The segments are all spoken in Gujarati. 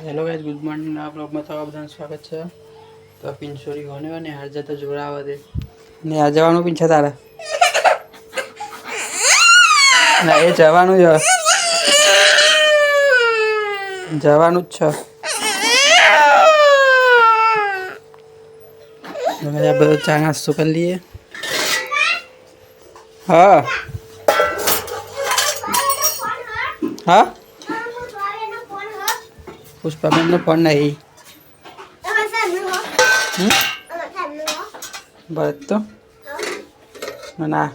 Hello guys, good morning. आप लोग बताओ, आप बधाનું સ્વાગત છે। તો પિંચોરી હોને અને હાર જતા જોડાવા દે ને આ જવાનું પિંછા તારા ના એ જવાનું જ જવાનું જ છે। હવે આ બધો ચા નાસ્તો કરી લઈએ। હા હા પુષ્પાબેન નો ફોન નહીં બસ તો ના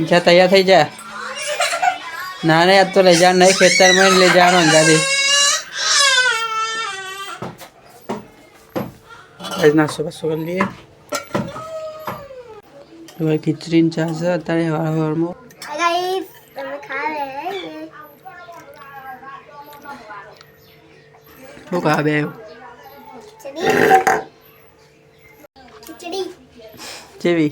જા તૈયાર થઈ જા ના નહીં આજ તો લઈ જા નહીં ખેતરમાં લઈ જવાનો અંદાજે નાસ્તો બાસ્તો કરી લઈએ। હવે ખીચડી ચા છે અત્યારે હવારમાં શું ખા બે જેવી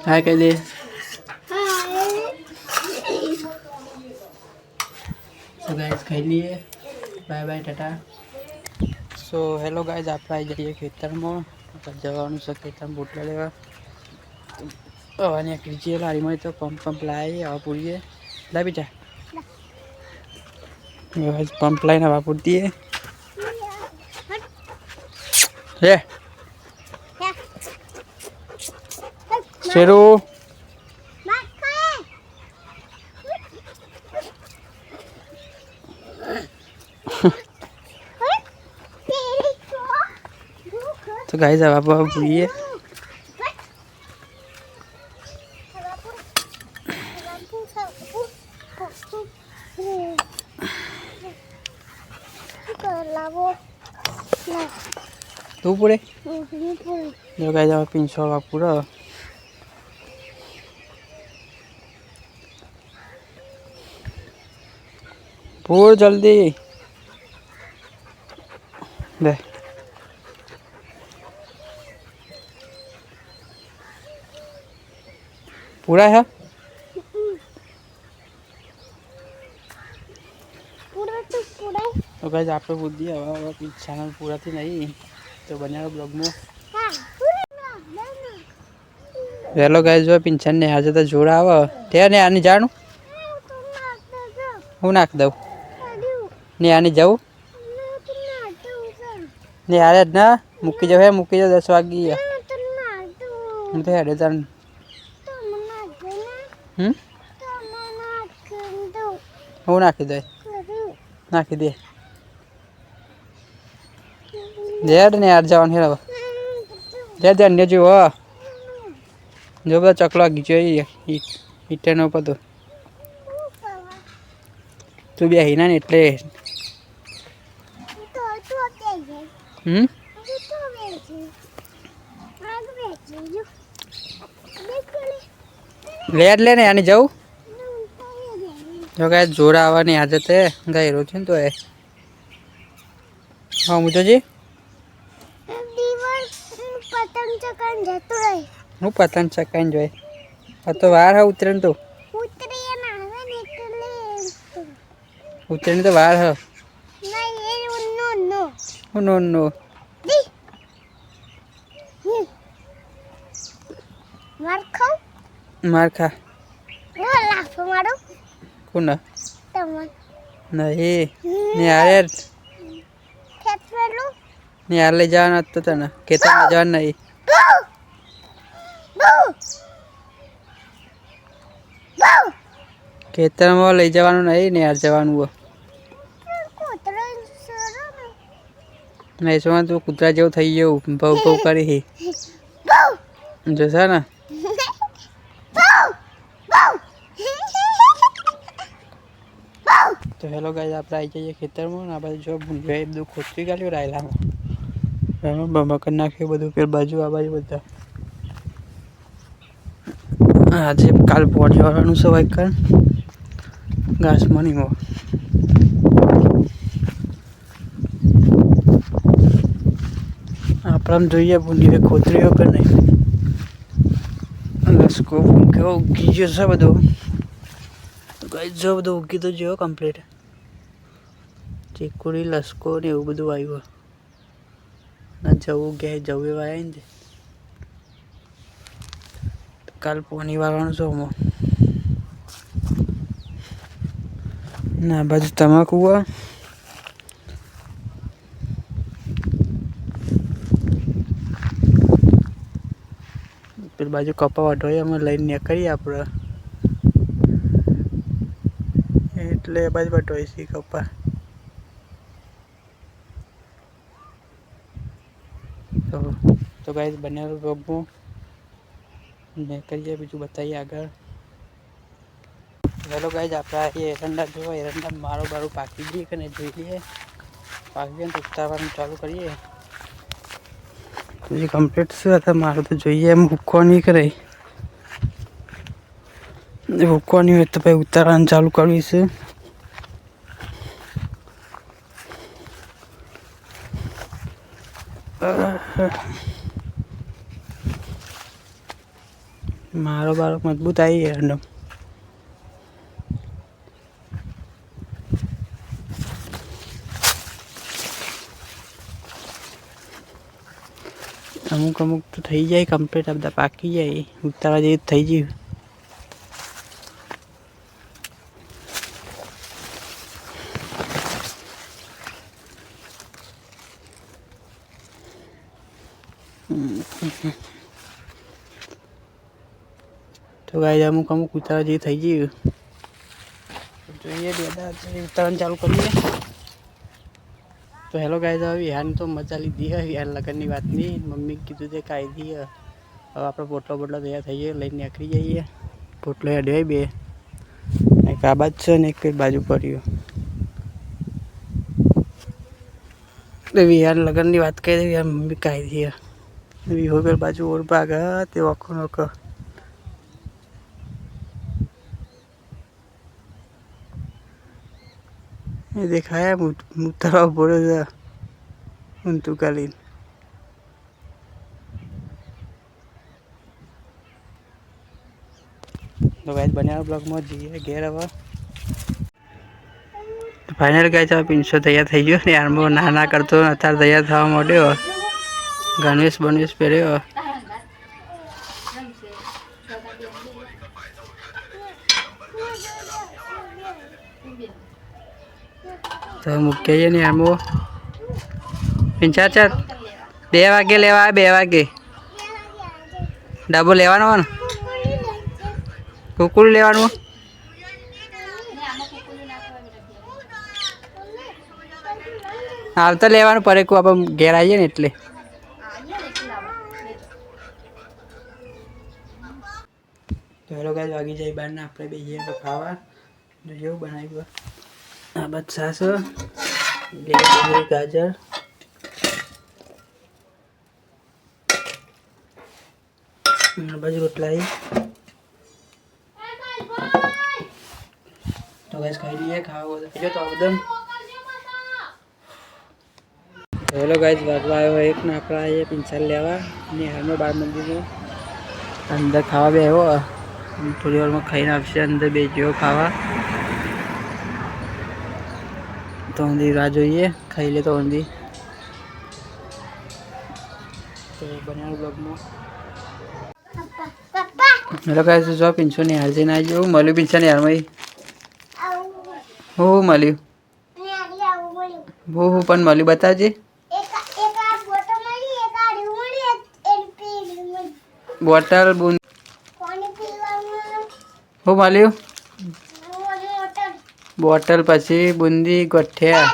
હાય કહી દે तो गाइस खाई लिए bye bye tata. So hello guys, आप आई जाइए खेतर में जवान से खेतर में बोटला लेवा अने कीजिए लारी में तो पंप लाए हवा पूरी ला बेटा पंप लाइन हवा पूरती है शेरू तो गाइस अब आप पूरी तू पूरे जो गाइस अब पिंचो अब पूरा पूर जल्दी दे पूरा है तो गाइस आप लोग बुद्धि अब चैनल पूरा थी नहीं तो बना ब्लॉग में हेलो गाइस जो पिंचन ने आज तो जोड़ा आवा ते ने आनी जाणू हूँ नाख दऊ ने आनी जाऊ ने यार ना मूकी जाओ 10 वागी हम तो हेडे तन हूँ नाखी दे नाखी दे देर ने यार जाओ हेलो दे दे अन्य जो जो बड़ा चकला गिजो ईटे न पतो तू भी ही ना एटले ले ने आनी जाऊ जो गाय जोड़ा आवा नहीं आदत है गाय रोज तो है। हाँ मुझे जी હું પતંગ ચકાઈને જોઈ આ તો વાર હે ઉતરે તો ઉતરે તો વાર હે નો નો માર ખા કોના નહીં ને યાર ને યાર લઈ જવાના તો તને ખેતરમાં જવાનું નહીં ખેતરમાં લઈ જવાનું નહીં ને યાર જવાનું નહીં શું તું કૂતરા જેવું થઈ ગયું ભવ ભવ કરી જશે ને तो हेलो गाइस आप आई जाइए खेतर में आ बाजू जो બધું ખોતરી કાઢ્યું રાયલામાં બમા કરી નાખ્યું બધું પેલ બાજુ આ બાજુ બધા આજે કાલ પોણી વાળવાનું છે વાયકર ઘાસ મણીમાં આપણે જોઈએ બુંદી ખોતરીઓ કે નહીં. લસકો કેવો ઉગી ગયો છે બધો. ગાઈસ જો બધું ઉગી તો જો કમ્પ્લીટ. ચીકુડી લસકો ને એવું બધું આવ્યું. ના જવું કે જવું એવા આવ્યા ને કાલ પોની વાળવાનું છો હું ના બાજુ તમાકુ પેલી બાજુ કપા વાટોય અમે લઈને નીકળીએ આપણે એટલે બાજુ વાટોય છે કપા. તો ગાઈસ બનેલું રોગવું ને કરીએ બીજું બતાવીએ આગળ. હેલો ગાઈસ આપણે એરંડા જોવા એરંડા મારો બારું પાકી જઈએ કે નહીં જોઈ લઈએ. પાકી જાય તો ઉતારવાનું ચાલુ કરીએ. પછી કમ્પ્લીટ છે તો મારું તો જોઈએ એમ ભૂખવા નહીં કરે. ભૂખવાની હોય તો પછી ઉતારવાનું ચાલુ કરવી છે. મારો બારો મજબૂત આવી એરંડમ. અમુક અમુક તો થઈ જાય કમ્પ્લીટ આ બધા પાકી જાય ઉતારવા જેવી થઈ ગયું. તો ગાઈસ અમુક અમુક ઉતારવા જેવી થઈ ગયું. જોઈએ ઉતારવાનું ચાલુ કરીએ. તો હેલો ગાઈસ હવે વિહારની તો મજા લીધી હે વિહાર લગનની વાતની. મમ્મી કીધું તે કાઢી દઈએ. હવે આપણે પોટલો તૈયાર થઈ ગયો લઈને નીકળી જઈએ. પોટલો હેડ્યો બે એક આ બાજુ છે ને એક બાજુ પડ્યું. વિહાર લગનની વાત કરી વિહાર મમ્મી કાઢી દઈએ. વિહો પેલ બાજુ ઓર ભાગ તે વખો નોકો એ દેખાયા મુતરા બોલે છે ઊંધું કાલીન. તો ગાઈસ બન્યા બ્લોગમાં જઈએ ઘેર હવે. ફાઇનલ ગાઈસ હવે પિન્સો તૈયાર થઈ ગયો ને યારમાં ના કરતો અત્યારે તૈયાર થવા માંડ્યો. ગણવેશ બનવેશ પહેર્યો. તો મૂકી જઈએ ને યારમાં પિંચા 2 વાગે લેવા 2 વાગે ડબ્બો લેવાનો ને કુકુલ લેવાનું આવતા લેવાનું પડે કો આપણે ઘેર આવીએ ને એટલે. તો હેલો ગાઈસ વાગી જાય બહાર ને આપણે બે જઈએ ખાવા. જેવું બનાવ્યું આ બસ સાસ ગાજર બાજુ રોટલા. તો ગાઈસ ખાઈ લઈએ ખાવા તો એકદમ. હેલો ગાઈસ વાગવા આવ્યો એક ને આપણે આવીએ પિંચાલ લેવા ને હાલમાં 12 મંદિરનો અંદર ખાવા બે આવ્યો. થોડી વારમાં ખાઈને આવશે અંદર બે જેવો ખાવા. તો ઊંધી રાહ જોઈએ ખાઈ લે તો ઊંધી. તો બન્યા બ્લોગમાં હેલો ગાઈસ જો પિંચો ને હાલ જઈને આવી ગયો મળ્યું પિંચા ને યારમાં હું મળ્યું હું પણ મળ્યું બતાવજે. બોટલ બુંદ હું મળ્યું બોટલ પછી બુંદી ગોઠિયા.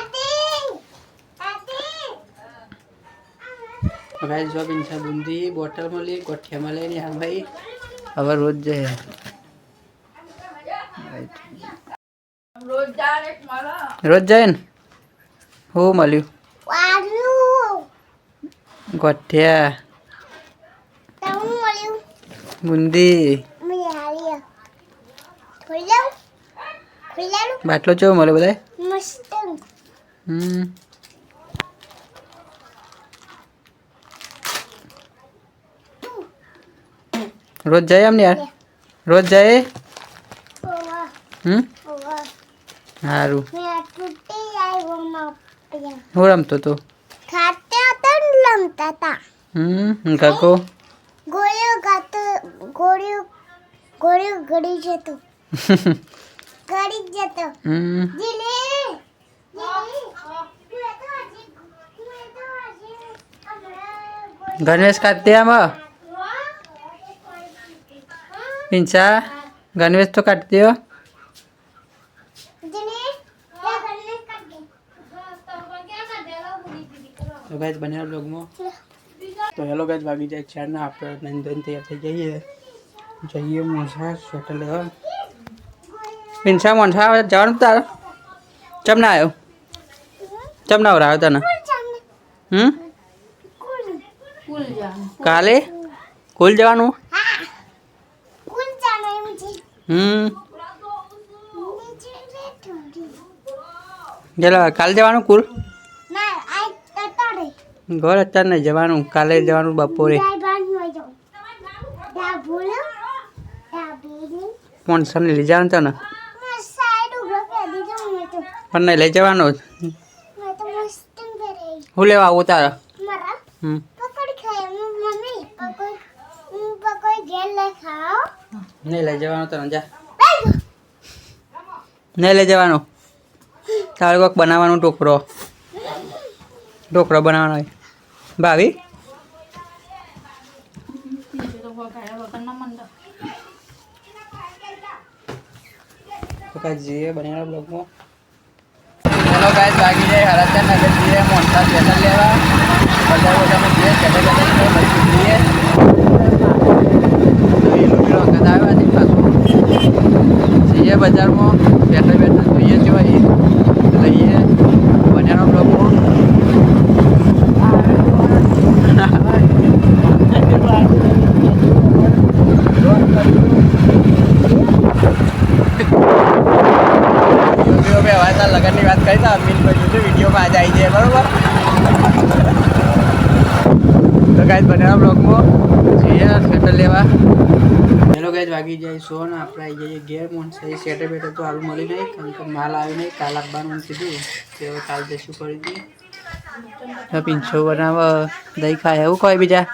ગાઈસ જો પિંચા બુંદી બોટલ મળી ગોઠિયા મળે ને હા ભાઈ હવે રોજ જાય રોજ જાય ને. હું મળ્યું ગોઠિયા બુંદી બાટલો ચેવો મળે બધા રોજ જાય એમ ને યાર રોજ જાય સારું હું રમતો તો કાકો ગોળીઓ ગળી જતો ગણેશ કાઢતે આમાં પિંચા ગણવેશ તો કાઢते हो तो गाइस बने लोग में तो हेलो गाइस भागी जाए चार ना आप नंदन तैयार થઈ જઈએ જઈએ મોસા સ્વેટર લેવા પિંચા મોસા જવાનું તાર ચમ ના આવ્યો ચમ ના આવ્યો તને કાલે કુલ જવાનું ચલો કાલે જવાનું કુલ ઘર અત્યારે નહીં જવાનું કાલે જવાનું બપોરે મોનસા ને લઈ જવાનું તને પણ નહીં લઈ જવાનું હું લેવા આવું તારા નહીં લઈ જવાનું તને જા નહીં લઈ જવાનું તારે કોઈક બનાવવાનું ટોકરો બનાવવાનો હોય ભાવી તો કાંઈ જઈએ બનાવેલા બ્લોગમાં ચલો ગાઈસ ભાગી જાય હરાચા નગર જઈએ મોનસા સ્વેટર લેવા બધા જઈએ સ્વેટર જઈએ જઈએ બજારમાં બેઠા જોઈએ જોઈએ લઈએ બન્યાનો બ્લોગ લગનની વાત કરી તો અમીન ભાઈ વિડીયોમાં આજે આવી જાય બરોબર તો ગાઈસ બન્યાનો બ્લોગમાં જઈએ સ્વેટર લેવા હેલો ગાઈસ વાગી જાય સો ને આપણે આવી જઈએ ઘેર મોનસા સ્વેટર બેટર તો હાલ મળી નહીં કારણ કે માલ આવ્યો નહીં કાલ આપવાનું કીધું કે હવે કાલ જશું કરી દઈએ પીંછો બનાવ દહીં ખાય એવું કહે બીજા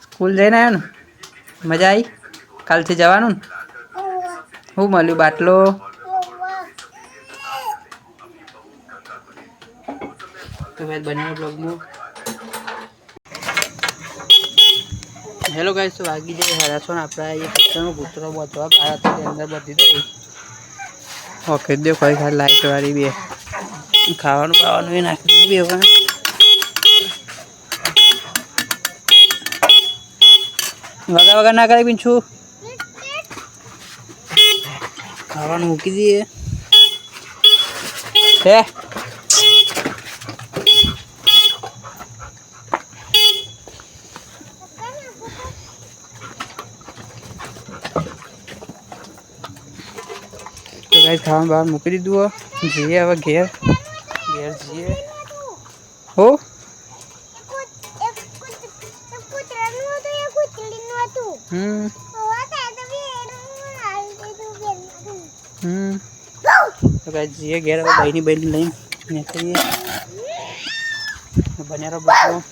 સ્કૂલ જઈને આવ્યો ને મજા આવી કાલથી જવાનું ને શું મળ્યું બાટલો તો ભાઈ બનાવ્યો બ્લોગમાં હેલો ગાઈસ તો વાગી જાય હરાસો ને આપણે એ પિક્ચરનો કૂતરો બધવા બારાથી અંદર બધી દઈ ઓકે દે કોઈ ખાલી લાઈટ વાળી બે ખાવાનું બાવાનું એ નાખી બે વગર વગર ના કરી પીછું ખાવાનું મૂકી દઈએ હે તો ગાઈસ ખાવાનું બહાર મૂકી દીધું જઈએ હવે ઘેર જઈએ હો તો ગાઈસ જઈએ ઘેર હવે બહેની લઈને નીકળીએ બન્યા બ્લોગમાં